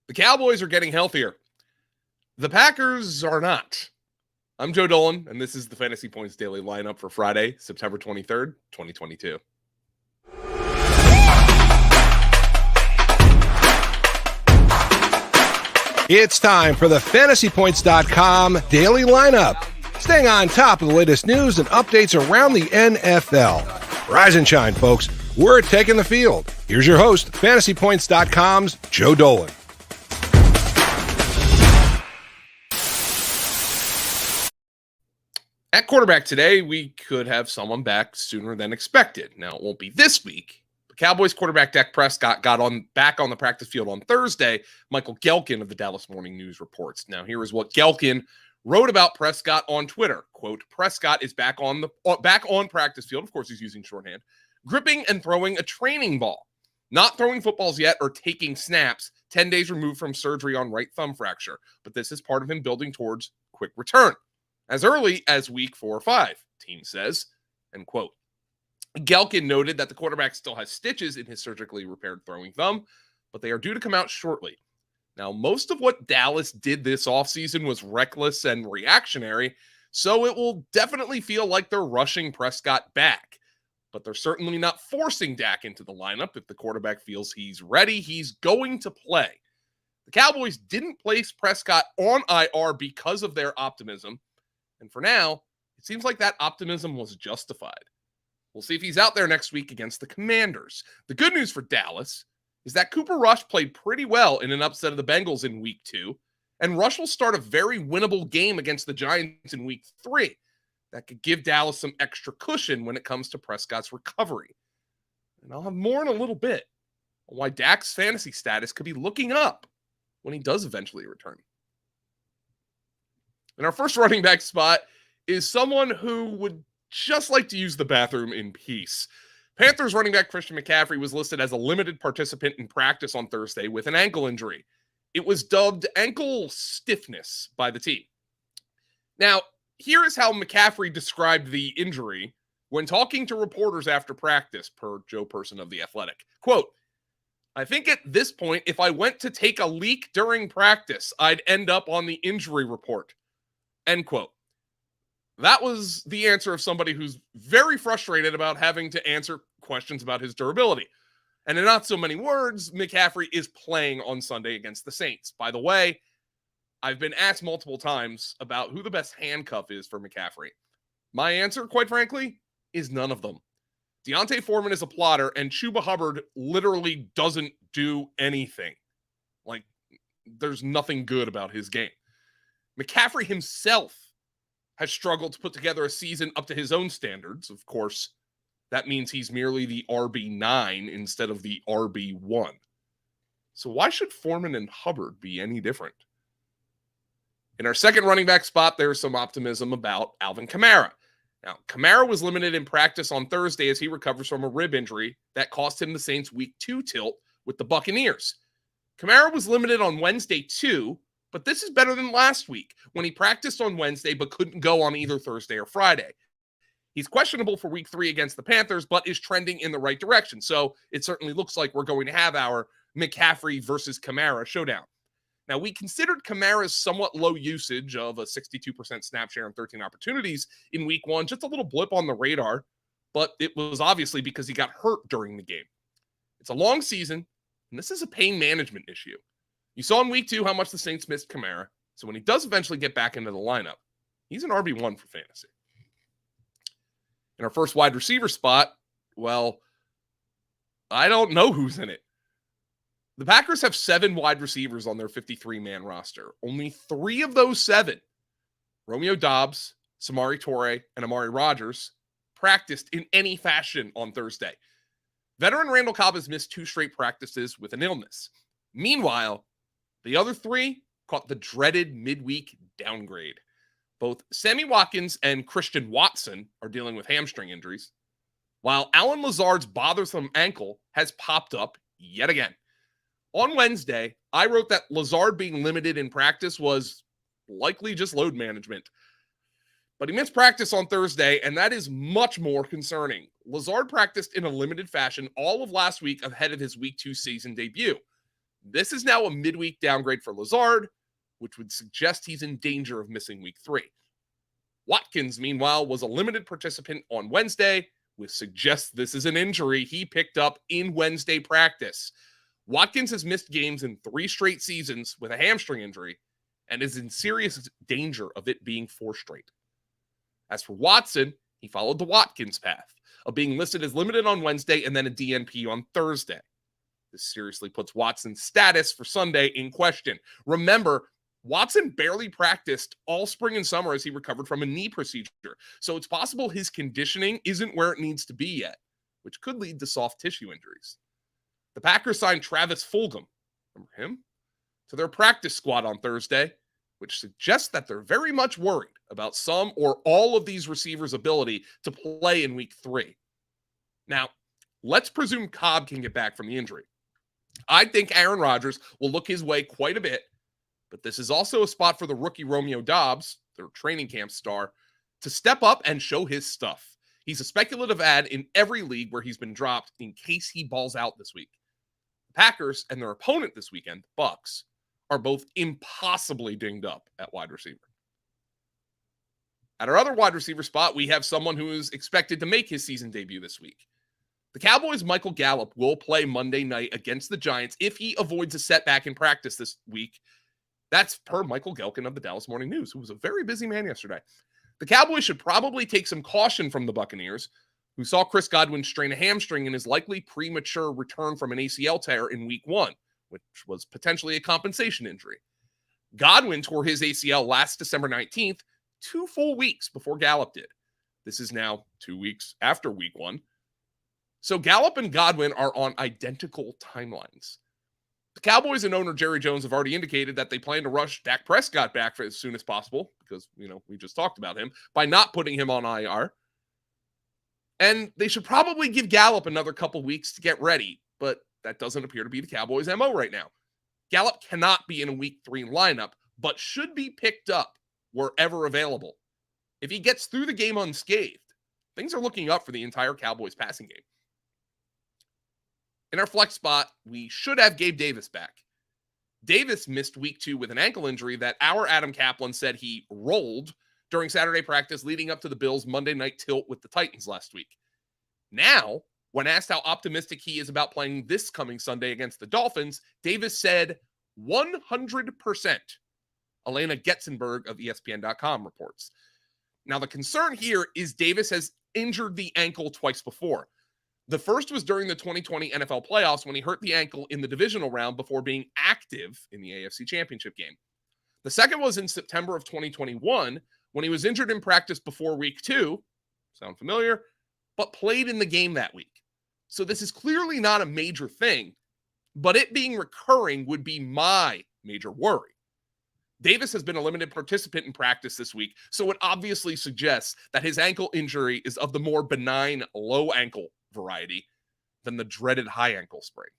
The Cowboys are getting healthier. The Packers are not. I'm Joe Dolan, and this is the Fantasy Points Daily Lineup for Friday, September 23rd, 2022. It's time for the FantasyPoints.com Daily Lineup. Staying on top of the latest news and updates around the NFL. Rise and shine, folks. We're taking the field. Here's your host, FantasyPoints.com's Joe Dolan. At quarterback today, we could have someone back sooner than expected. Now, it won't be this week. But Cowboys quarterback Dak Prescott got back on the practice field on Thursday. Michael Gehlken of the Dallas Morning News reports. Now, here is what Gehlken wrote about Prescott on Twitter. Quote, Prescott is back on practice field. Of course, he's using shorthand. Gripping and throwing a training ball. Not throwing footballs yet or taking snaps. 10 days removed from surgery on right thumb fracture. But this is part of him building towards quick return. As early as week 4 or 5, team says, end quote. Gehlken noted that the quarterback still has stitches in his surgically repaired throwing thumb, but they are due to come out shortly. Now, most of what Dallas did this offseason was reckless and reactionary, so it will definitely feel like they're rushing Prescott back. But they're certainly not forcing Dak into the lineup. If the quarterback feels he's ready, he's going to play. The Cowboys didn't place Prescott on IR because of their optimism. And for now, it seems like that optimism was justified. We'll see if he's out there next week against the Commanders. The good news for Dallas is that Cooper Rush played pretty well in an upset of the Bengals in week 2, and Rush will start a very winnable game against the Giants in week 3. That could give Dallas some extra cushion when it comes to Prescott's recovery. And I'll have more in a little bit on why Dak's fantasy status could be looking up when he does eventually return. And our first running back spot is someone who would just like to use the bathroom in peace. Panthers running back Christian McCaffrey was listed as a limited participant in practice on Thursday with an ankle injury. It was dubbed ankle stiffness by the team. Now, here is how McCaffrey described the injury when talking to reporters after practice, per Joe Person of The Athletic. Quote, I think at this point, if I went to take a leak during practice, I'd end up on the injury report. End quote. That was the answer of somebody who's very frustrated about having to answer questions about his durability. And in not so many words, McCaffrey is playing on Sunday against the Saints. By the way, I've been asked multiple times about who the best handcuff is for McCaffrey. My answer, quite frankly, is none of them. Deontay Foreman is a plotter, and Chuba Hubbard literally doesn't do anything. Like, there's nothing good about his game. McCaffrey himself has struggled to put together a season up to his own standards. Of course, that means he's merely the RB9 instead of the RB1. So why should Foreman and Hubbard be any different? In our second running back spot, there's some optimism about Alvin Kamara. Now, Kamara was limited in practice on Thursday as he recovers from a rib injury that cost him the Saints' week 2 tilt with the Buccaneers. Kamara was limited on Wednesday too, but this is better than last week when he practiced on Wednesday but couldn't go on either Thursday or Friday. He's questionable for week 3 against the Panthers, but is trending in the right direction. So it certainly looks like we're going to have our McCaffrey versus Kamara showdown. Now, we considered Kamara's somewhat low usage of a 62% snap share and 13 opportunities in week 1 just a little blip on the radar, but it was obviously because he got hurt during the game. It's a long season, and this is a pain management issue. You saw in week 2 how much the Saints missed Kamara. So when he does eventually get back into the lineup, he's an RB1 for fantasy. In our first wide receiver spot, well, I don't know who's in it. The Packers have 7 wide receivers on their 53-man roster. Only 3 of those 7, Romeo Doubs, Samori Toure, and Amari Rodgers, practiced in any fashion on Thursday. Veteran Randall Cobb has missed 2 straight practices with an illness. Meanwhile, the other 3 caught the dreaded midweek downgrade. Both Sammy Watkins and Christian Watson are dealing with hamstring injuries, while Allen Lazard's bothersome ankle has popped up yet again. On Wednesday, I wrote that Lazard being limited in practice was likely just load management. But he missed practice on Thursday, and that is much more concerning. Lazard practiced in a limited fashion all of last week ahead of his week 2 season debut. This is now a midweek downgrade for Lazard, which would suggest he's in danger of missing week 3. Watkins, meanwhile, was a limited participant on Wednesday, which suggests this is an injury he picked up in Wednesday practice. Watkins has missed games in 3 straight seasons with a hamstring injury and is in serious danger of it being 4 straight. As for Watson, he followed the Watkins path of being listed as limited on Wednesday and then a DNP on Thursday. This seriously puts Watson's status for Sunday in question. Remember, Watson barely practiced all spring and summer as he recovered from a knee procedure, so it's possible his conditioning isn't where it needs to be yet, which could lead to soft tissue injuries. The Packers signed Travis Fulgham, remember him, to their practice squad on Thursday, which suggests that they're very much worried about some or all of these receivers' ability to play in week 3. Now, let's presume Cobb can get back from the injury. I think Aaron Rodgers will look his way quite a bit, but this is also a spot for the rookie Romeo Doubs, their training camp star, to step up and show his stuff. He's a speculative ad in every league where he's been dropped in case he balls out this week. The Packers and their opponent this weekend, the Bucs, are both impossibly dinged up at wide receiver. At our other wide receiver spot, we have someone who is expected to make his season debut this week. The Cowboys' Michael Gallup will play Monday night against the Giants if he avoids a setback in practice this week. That's per Michael Gelkin of the Dallas Morning News, who was a very busy man yesterday. The Cowboys should probably take some caution from the Buccaneers, who saw Chris Godwin strain a hamstring in his likely premature return from an ACL tear in week 1, which was potentially a compensation injury. Godwin tore his ACL last December 19th, 2 full weeks before Gallup did. This is now 2 weeks after week 1. So Gallup and Godwin are on identical timelines. The Cowboys and owner Jerry Jones have already indicated that they plan to rush Dak Prescott back as soon as possible because, we just talked about him, by not putting him on IR. And they should probably give Gallup another couple weeks to get ready, but that doesn't appear to be the Cowboys' MO right now. Gallup cannot be in a week 3 lineup, but should be picked up wherever available. If he gets through the game unscathed, things are looking up for the entire Cowboys passing game. In our flex spot, we should have Gabe Davis back. Davis missed week 2 with an ankle injury that our Adam Kaplan said he rolled during Saturday practice leading up to the Bills' Monday night tilt with the Titans last week. Now, when asked how optimistic he is about playing this coming Sunday against the Dolphins, Davis said 100%. Elena Getzenberg of ESPN.com reports. Now, the concern here is Davis has injured the ankle twice before. The first was during the 2020 NFL playoffs when he hurt the ankle in the divisional round before being active in the AFC Championship game. The second was in September of 2021 when he was injured in practice before week 2, sound familiar, but played in the game that week. So this is clearly not a major thing, but it being recurring would be my major worry. Davis has been a limited participant in practice this week, so it obviously suggests that his ankle injury is of the more benign low ankle variety than the dreaded high ankle sprain.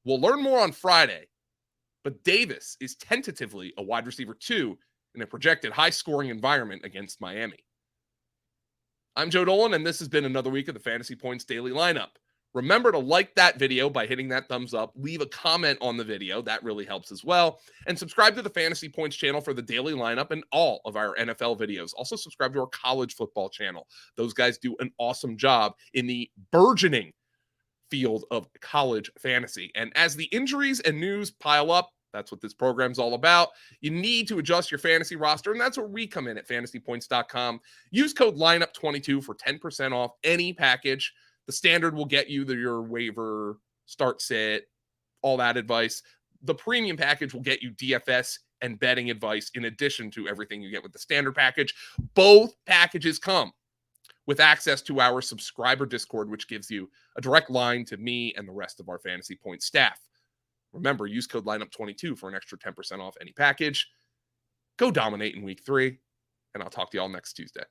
We'll learn more on Friday, but Davis is tentatively a wide receiver 2 in a projected high-scoring environment against Miami. I'm Joe Dolan, and this has been another week of the Fantasy Points Daily Lineup. Remember to like that video by hitting that thumbs up, leave a comment on the video, that really helps as well, and subscribe to the Fantasy Points channel for the daily lineup and all of our NFL videos. Also subscribe to our college football channel. Those guys do an awesome job in the burgeoning field of college fantasy. And as the injuries and news pile up, that's what this program's all about. You need to adjust your fantasy roster, and that's where we come in at fantasypoints.com. Use code lineup22 for 10% off any package. The standard will get you your waiver, start sit, all that advice. The premium package will get you DFS and betting advice in addition to everything you get with the standard package. Both packages come with access to our subscriber Discord, which gives you a direct line to me and the rest of our Fantasy Point staff. Remember, use code lineup22 for an extra 10% off any package. Go dominate in week 3, and I'll talk to y'all next Tuesday.